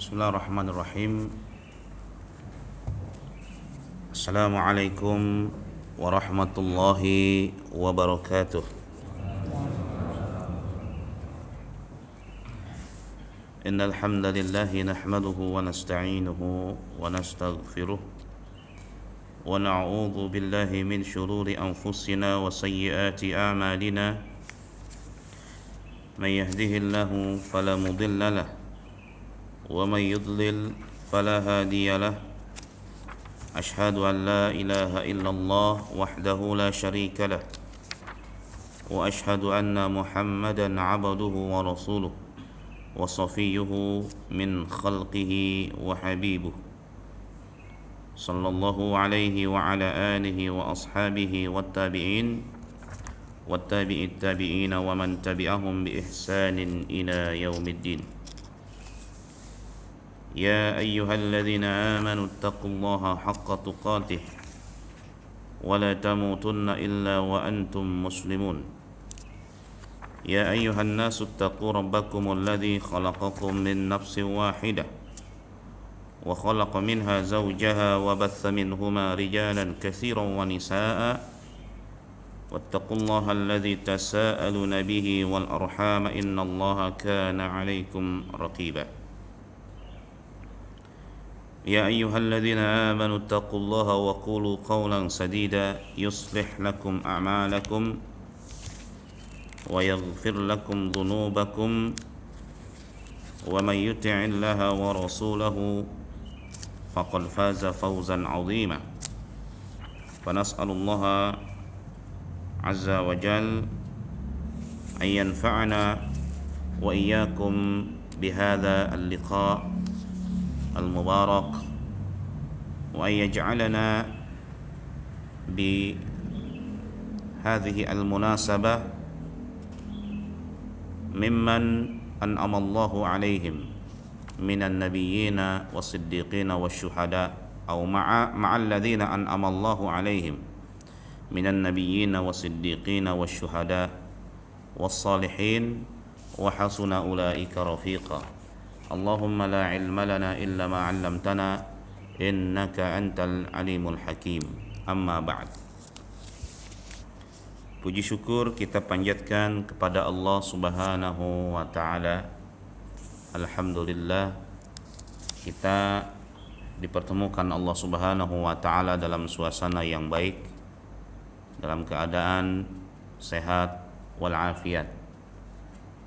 Bismillahirrahmanirrahim. Assalamualaikum warahmatullahi wabarakatuh. Innal hamdalillah nahmaduhu wa nasta'inuhu wa nastaghfiruh wa na'udzu billahi min shururi anfusina wa sayyiati a'malina. Man yahdihillahu fala mudilla lahu ومن يضلل فلا هادي له أشهد أن لا إله إلا الله وحده لا شريك له وأشهد أن محمدا عبده ورسوله وصفيه من خلقه وحبيبه صلى الله عليه وعلى آله وأصحابه والتابعين التابعين ومن تبعهم بإحسان إلى يوم الدين. يا أيها الذين آمنوا اتقوا الله حق تقاته ولا تموتن إلا وأنتم مسلمون. يا أيها الناس اتقوا ربكم الذي خلقكم من نفس واحدة وخلق منها زوجها وبث منهما رجالا كثيرا ونساء واتقوا الله الذي تساءلون به والأرحام إن الله كان عليكم رقيبا. يا أيها الذين آمنوا اتقوا الله وقولوا قولا سديدا يصلح لكم أعمالكم ويغفر لكم ذنوبكم ومن يطع الله ورسوله فقد فاز فوزا عظيما. فنسأل الله عز وجل أن ينفعنا وإياكم بهذا اللقاء المبارك وأن يجعلنا بهذه المناسبة ممن أنعم الله عليهم من النبيين والصديقين والشهداء أو مع الذين أنعم الله عليهم من النبيين والصديقين والشهداء والصالحين وحسن أولئك رفيقا. اللهم لا علم لنا إلا ما علمتنا إنك أنت العليم الحكيم. Amma ba'd. Puji syukur kita panjatkan kepada Allah Subhanahu wa taala. Alhamdulillah kita dipertemukan Allah Subhanahu wa taala dalam suasana yang baik, dalam keadaan sehat walafiat.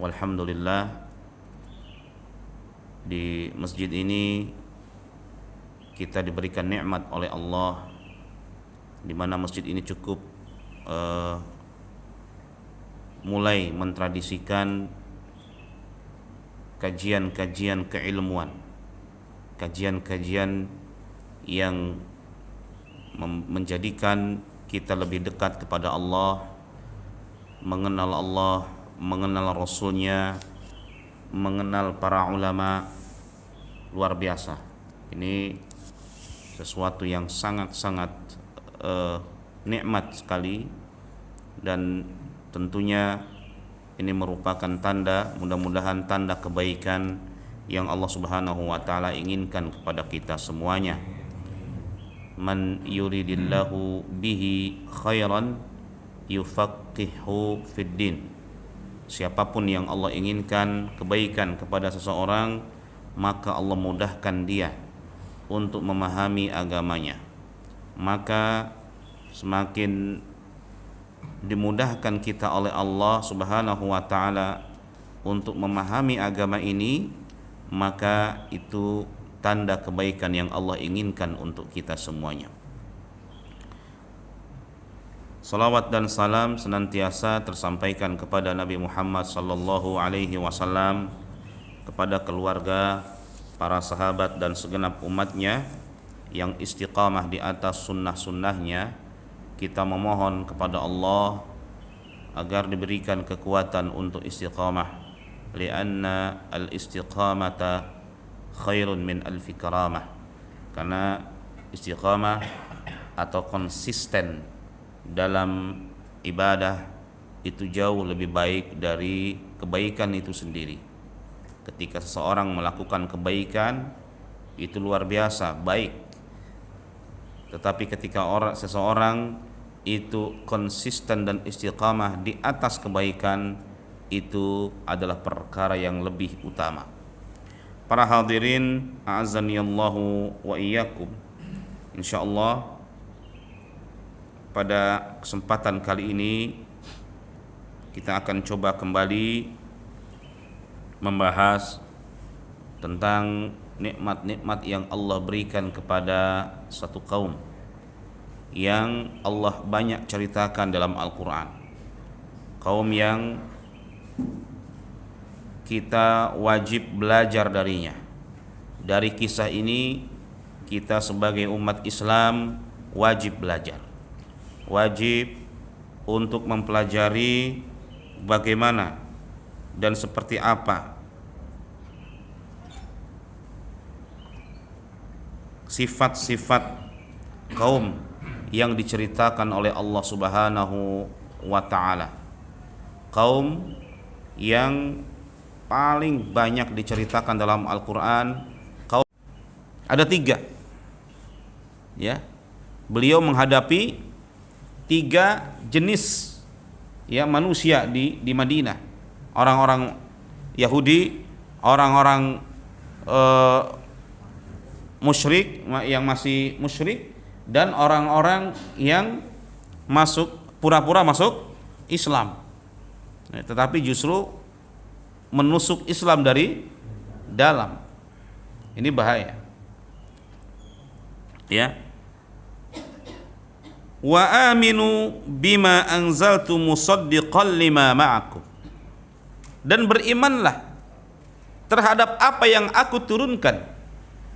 Walhamdulillah, di masjid ini kita diberikan nikmat oleh Allah, di mana masjid ini cukup mulai mentradisikan kajian-kajian keilmuan, kajian-kajian yang menjadikan kita lebih dekat kepada Allah, mengenal Rasulnya, mengenal para ulama. Luar biasa. Ini sesuatu yang sangat-sangat nikmat sekali, dan tentunya ini merupakan tanda, mudah-mudahan tanda kebaikan yang Allah Subhanahu wa taala inginkan kepada kita semuanya. Man yuridillahu bihi khairan yufaqihu fid din. Siapapun yang Allah inginkan kebaikan kepada seseorang, maka Allah mudahkan dia untuk memahami agamanya. Maka semakin dimudahkan kita oleh Allah Subhanahu wa taala untuk memahami agama ini, maka itu tanda kebaikan yang Allah inginkan untuk kita semuanya. Salawat dan salam senantiasa tersampaikan kepada Nabi Muhammad sallallahu alaihi wasallam, kepada keluarga, para sahabat dan segenap umatnya yang istiqamah di atas sunnah-sunnahnya. Kita memohon kepada Allah agar diberikan kekuatan untuk istiqamah, lianna al-istiqamata khairun min alfi karamah. Karena istiqamah atau konsisten dalam ibadah itu jauh lebih baik dari kebaikan itu sendiri. Ketika seseorang melakukan kebaikan itu luar biasa baik, tetapi ketika seseorang itu konsisten dan istiqamah di atas kebaikan, itu adalah perkara yang lebih utama. Para hadirin a'azzaniyallahu wa iyyakum, insyaallah pada kesempatan kali ini kita akan coba kembali membahas tentang nikmat-nikmat yang Allah berikan kepada satu kaum yang Allah banyak ceritakan dalam Al-Quran. Kaum yang kita wajib belajar darinya. Dari kisah ini kita sebagai umat Islam wajib belajar, wajib untuk mempelajari bagaimana dan seperti apa sifat-sifat kaum yang diceritakan oleh Allah Subhanahu wa ta'ala. Kaum yang paling banyak diceritakan dalam Al-Quran, kaum ada 3 ya. Beliau menghadapi 3 jenis ya manusia di Madinah. Orang-orang Yahudi, orang-orang musyrik yang masih musyrik, dan orang-orang yang pura-pura masuk Islam, tetapi justru menusuk Islam dari dalam. Ini bahaya ya. Wa aminu bima anzaltu musaddiqan lima ma'akum, dan berimanlah terhadap apa yang aku turunkan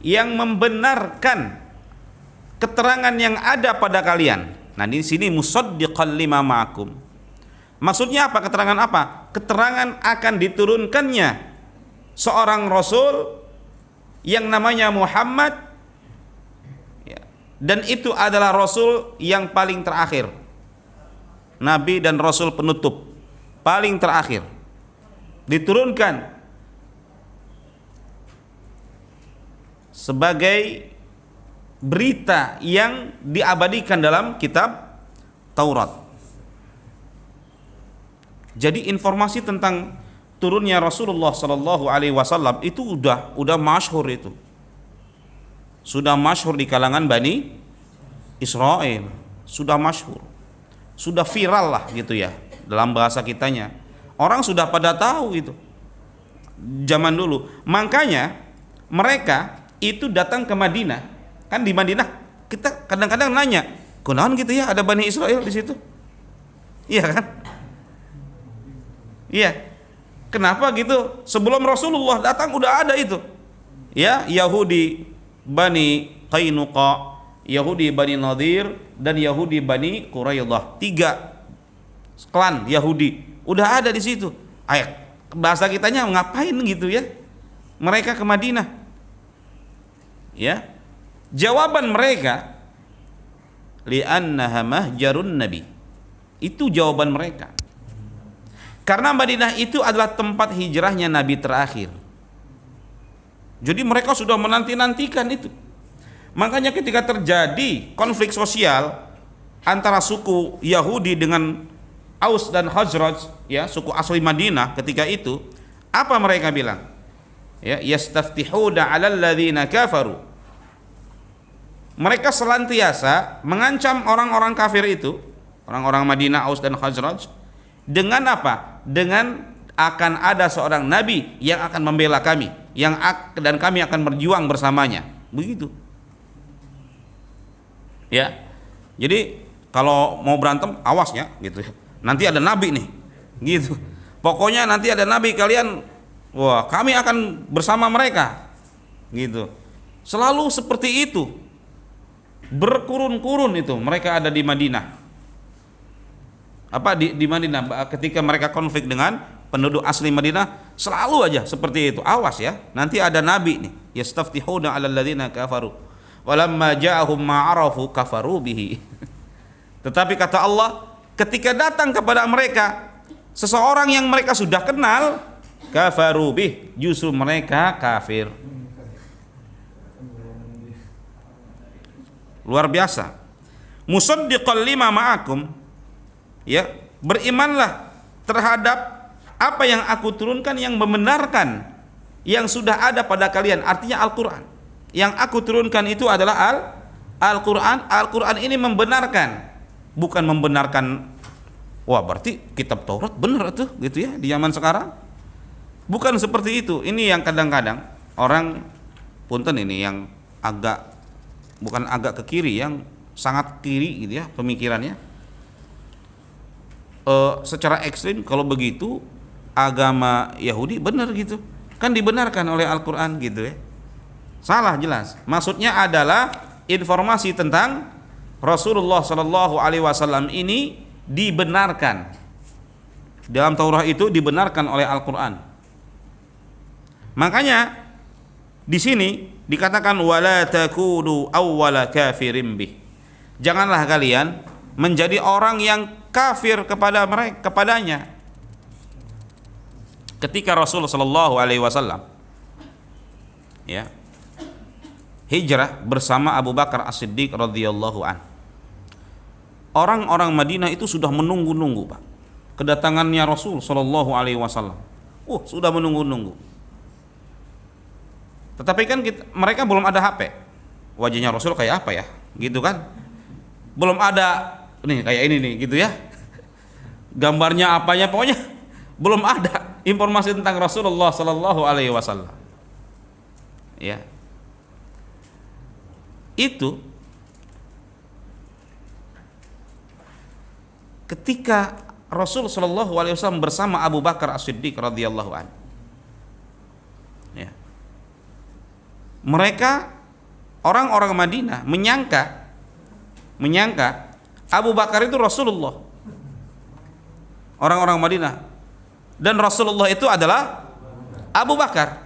yang membenarkan keterangan yang ada pada kalian. Nah, di sini musaddiqan lima ma'akum. Maksudnya apa? Keterangan apa? Keterangan akan diturunkannya seorang rasul yang namanya Muhammad, dan itu adalah rasul yang paling terakhir, nabi dan rasul penutup paling terakhir, diturunkan sebagai berita yang diabadikan dalam kitab Taurat. Jadi informasi tentang turunnya Rasulullah Sallallahu Alaihi Wasallam itu udah masyhur, itu sudah masyhur di kalangan Bani Israel, sudah masyhur, sudah viral lah gitu ya dalam bahasa kitanya. Orang sudah pada tahu itu zaman dulu. Makanya mereka itu datang ke Madinah. Kan di Madinah kita kadang-kadang nanya, kunaon gitu ya ada Bani Israel di situ? Iya kan? Iya. Kenapa gitu? Sebelum Rasulullah datang udah ada itu. Ya, Yahudi Bani Qainuqa, Yahudi Bani Nadir, dan Yahudi Bani Quraidah. 3 klan Yahudi udah ada di situ. Ayat bahasa kitanya ngapain gitu ya? Mereka ke Madinah. Ya. Jawaban mereka, li'annaha mahjarun nabi. Itu jawaban mereka. Karena Madinah itu adalah tempat hijrahnya Nabi terakhir. Jadi mereka sudah menanti-nantikan itu. Makanya ketika terjadi konflik sosial antara suku Yahudi dengan Aus dan Khazraj, ya, suku asli Madinah ketika itu, apa mereka bilang? Ya, yastaftihuna 'alal ladzina kafaru. Mereka selantiasa mengancam orang-orang kafir itu, orang-orang Madinah, Aus dan Khazraj, dengan apa? Dengan akan ada seorang nabi yang akan membela kami, dan kami akan berjuang bersamanya. Begitu. Ya. Jadi kalau mau berantem awas ya gitu. Nanti ada nabi nih. Gitu. Pokoknya nanti ada nabi, kalian wah, kami akan bersama mereka. Gitu. Selalu seperti itu. Berkurun-kurun itu mereka ada di Madinah. Apa di Madinah ketika mereka konflik dengan penduduk asli Madinah, selalu aja seperti itu. Awas ya, nanti ada nabi nih, yastaftihuna 'alal ladzina kafaru walamma ja'ahum ma'arafu kafaru bihi. Tetapi kata Allah, ketika datang kepada mereka seseorang yang mereka sudah kenal, kafaru bih, justru mereka kafir. Luar biasa. Musaddiqan lima ma'akum, ya, berimanlah terhadap apa yang aku turunkan yang membenarkan yang sudah ada pada kalian, artinya Al-Qur'an. Yang aku turunkan itu adalah Al-Qur'an. Al-Qur'an ini membenarkan, bukan membenarkan wah berarti kitab Taurat benar tuh gitu ya di zaman sekarang. Bukan seperti itu. Ini yang kadang-kadang orang punten ini yang bukan agak ke kiri, yang sangat kiri gitu ya pemikirannya. Secara ekstrim kalau begitu agama Yahudi benar gitu, kan dibenarkan oleh Al-Quran gitu ya. Salah jelas. Maksudnya adalah informasi tentang Rasulullah Shallallahu Alaihi Wasallam ini dibenarkan dalam Taurat, itu dibenarkan oleh Al-Quran. Makanya di sini dikatakan wala takunu awwala kafirin bih. Janganlah kalian menjadi orang yang kafir kepadanya. Ketika Rasul sallallahu alaihi wasallam ya hijrah bersama Abu Bakar As-Siddiq radhiyallahu an, orang-orang Madinah itu sudah menunggu-nunggu, Pak, kedatangannya Rasul sallallahu alaihi wasallam. Sudah menunggu-nunggu. Tetapi kan mereka belum ada HP. Wajahnya Rasul kayak apa ya? Gitu kan? Belum ada nih kayak ini nih gitu ya. Gambarnya apanya pokoknya belum ada informasi tentang Rasulullah sallallahu alaihi wasallam. Ya. Itu ketika Rasul sallallahu alaihi wasallam bersama Abu Bakar As-Siddiq radhiyallahu anhu. Ya. Mereka orang-orang Madinah menyangka Abu Bakar itu Rasulullah. Orang-orang Madinah, dan Rasulullah itu adalah Abu Bakar.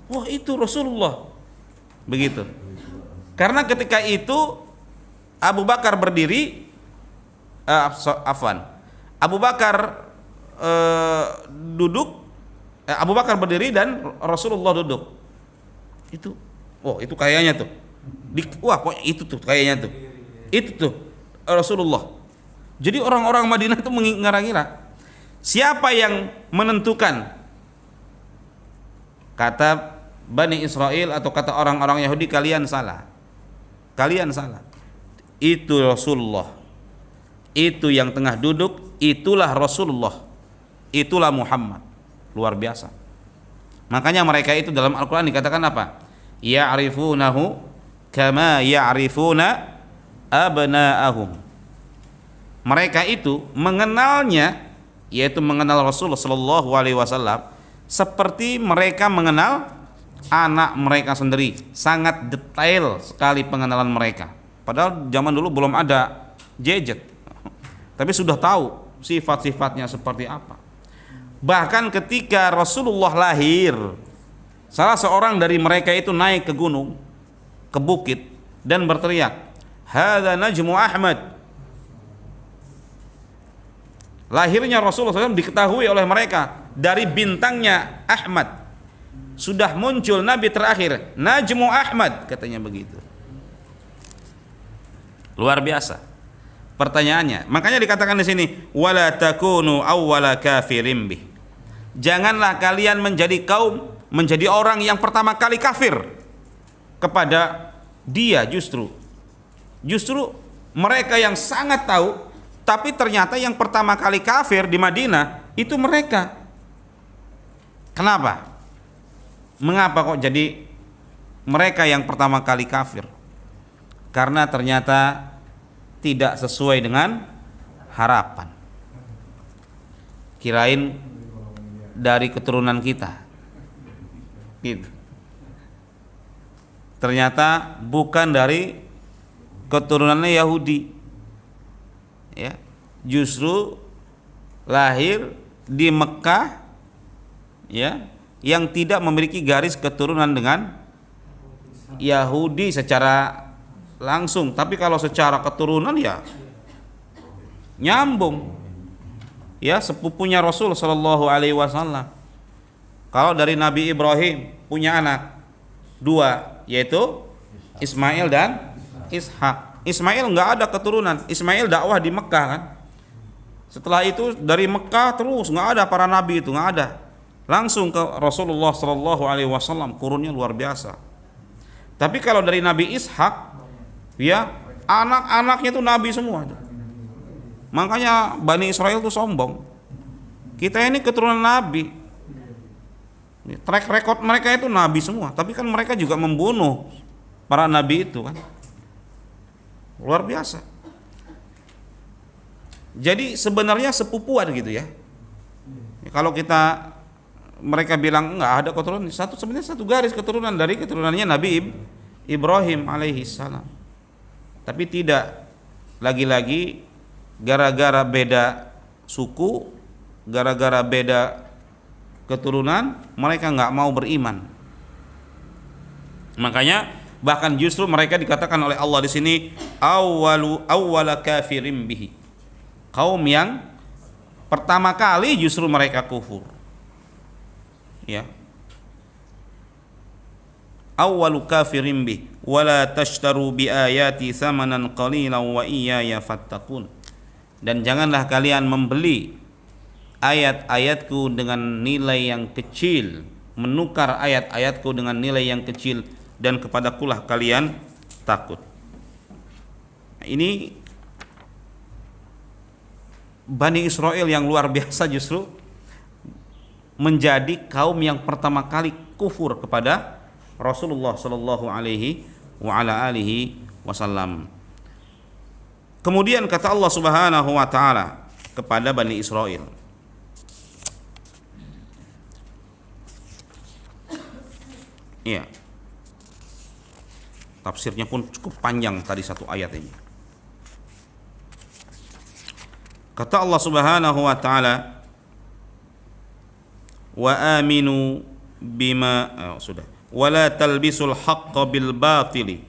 Wah, itu Rasulullah. Begitu. Karena ketika itu Abu Bakar berdiri, Abu Bakar duduk, Abu Bakar berdiri dan Rasulullah duduk. Itu kayaknya tuh. Pokoknya itu tuh kayaknya tuh. Itu tuh Rasulullah. Jadi orang-orang Madinah itu mengira-ngira siapa yang menentukan. Kata Bani Israel atau kata orang-orang Yahudi, kalian salah. Kalian salah. Itu Rasulullah. Itu yang tengah duduk, itulah Rasulullah. Itulah Muhammad. Luar biasa. Makanya mereka itu dalam Al-Quran dikatakan apa? Ya'rifunahu kama ya'rifuna abna'ahum. Mereka itu mengenalnya, yaitu mengenal Rasulullah sallallahu alaihi wasallam seperti mereka mengenal anak mereka sendiri. Sangat detail sekali pengenalan mereka. Padahal zaman dulu belum ada gadget, tapi sudah tahu sifat-sifatnya seperti apa. Bahkan ketika Rasulullah lahir, salah seorang dari mereka itu naik ke gunung, ke bukit, dan berteriak, "Hadza najmu Ahmad." Lahirnya Rasulullah SAW diketahui oleh mereka dari bintangnya Ahmad. Sudah muncul Nabi terakhir, Najmu Ahmad, katanya begitu. Luar biasa. Pertanyaannya, makanya dikatakan di sini, wala takunu awwala kafirin bih. Janganlah kalian menjadi orang yang pertama kali kafir kepada dia. Justru mereka yang sangat tahu, tapi ternyata yang pertama kali kafir di Madinah itu mereka. Kenapa? Mengapa kok jadi mereka yang pertama kali kafir? Karena ternyata tidak sesuai dengan harapan. Kirain dari keturunan kita, gitu. Ternyata bukan dari keturunannya Yahudi, ya. Justru lahir di Mekah, ya, yang tidak memiliki garis keturunan dengan Yahudi secara langsung, tapi kalau secara keturunan ya nyambung. ya sepupunya Rasul sallallahu alaihi wasallam. Kalau dari Nabi Ibrahim punya anak dua, yaitu Ismail dan Ishak. Ismail nggak ada keturunan. Ismail dakwah di Mekah kan. Setelah itu dari Mekah terus nggak ada para nabi itu, nggak ada. Langsung ke Rasulullah sallallahu alaihi wasallam, kurunnya luar biasa. Tapi kalau dari Nabi Ishak, ya anak-anaknya itu nabi semua. Makanya Bani Israel itu sombong. Kita ini keturunan nabi. Track record mereka itu nabi semua, tapi kan mereka juga membunuh para nabi itu kan. Luar biasa. Jadi sebenarnya sepupuan gitu ya. Kalau kita mereka bilang enggak ada keturunan, sebenarnya satu garis keturunan dari keturunannya Nabi Ibrahim alaihi salam. Tapi tidak, lagi-lagi gara-gara beda suku, gara-gara beda keturunan, mereka nggak mau beriman. Makanya bahkan justru mereka dikatakan oleh Allah di sini awwala kafirin bihi. Kaum yang pertama kali justru mereka kufur. Ya. Awwalu kafirin bihi wala tashtaru bi ayati thamanan qalilan wa iyaya fattaqun. Dan janganlah kalian membeli ayat-ayatku dengan nilai yang kecil, menukar ayat-ayatku dengan nilai yang kecil, dan kepadakulah kalian takut. Ini Bani Israel yang luar biasa justru menjadi kaum yang pertama kali kufur kepada Rasulullah sallallahu alaihi wa ala alihi wasallam. Kemudian kata Allah Subhanahu wa taala kepada Bani Israel, ya, tafsirnya pun cukup panjang tadi satu ayat ini. Kata Allah Subhanahu wa taala, wa aminu bima wala talbisul haqqa bil batili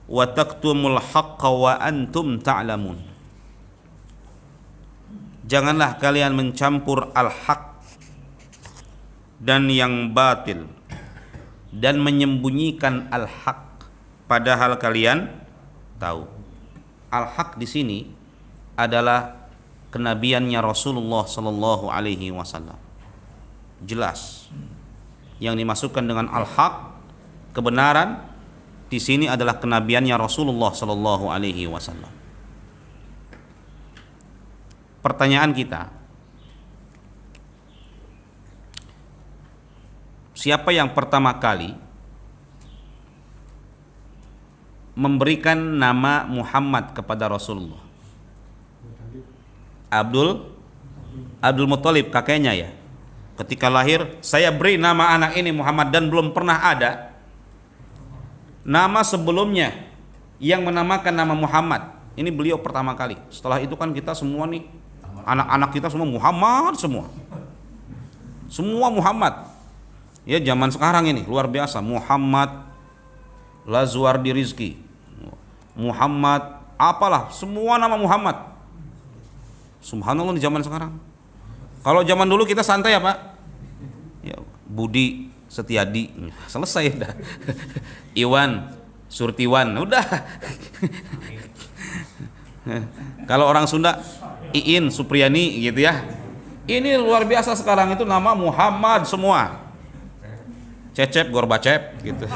wa taktumul haqqa wa antum ta'lamun. Janganlah kalian mencampur al-haq dan yang batil dan menyembunyikan al-haq padahal kalian tahu. Al-haq di sini adalah kenabiannya Rasulullah sallallahu alaihi wasallam. Jelas. Yang dimasukkan dengan al-haq, kebenaran, di sini adalah kenabiannya Rasulullah sallallahu alaihi wasallam. Pertanyaan kita, siapa yang pertama kali memberikan nama Muhammad kepada Rasulullah? Abdul Muthalib, kakeknya ya. Ketika lahir, saya beri nama anak ini Muhammad, dan belum pernah ada nama sebelumnya yang menamakan nama Muhammad. Ini beliau pertama kali. Setelah itu kan kita semua nih, anak-anak kita semua Muhammad semua. Semua Muhammad. Ya zaman sekarang ini luar biasa. Muhammad Lazuardi Rizki, Muhammad apalah, semua nama Muhammad. Subhanallah di zaman sekarang. Kalau zaman dulu kita santai ya Pak, ya, Budi Setiadi, selesai udah. Iwan Surtiwan, udah. Kalau orang Sunda, Iin Supriyani gitu ya. Ini luar biasa sekarang itu nama Muhammad semua. Cecep Gorbacep gitu.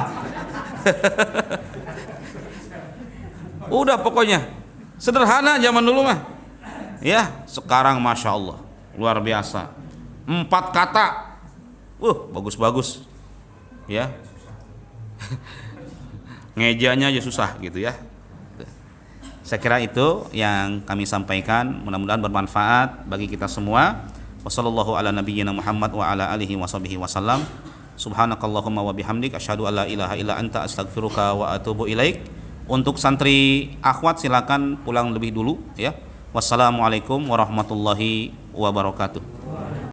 Udah pokoknya sederhana zaman dulu mah. Ya, sekarang Masya Allah luar biasa. 4 kata, bagus-bagus. Ya, ngejanya aja susah gitu ya. Saya kira itu yang kami sampaikan. Mudah-mudahan bermanfaat bagi kita semua. Wassallallahu ala nabiyyina Muhammad wa ala alihi washabihi wasallam. Subhanakallahumma wa bihamdik asyhadu an la ilaha illa anta astaghfiruka wa atubu ilaik. Untuk santri akhwat silakan pulang lebih dulu ya. Wassalamualaikum warahmatullahi wabarakatuh.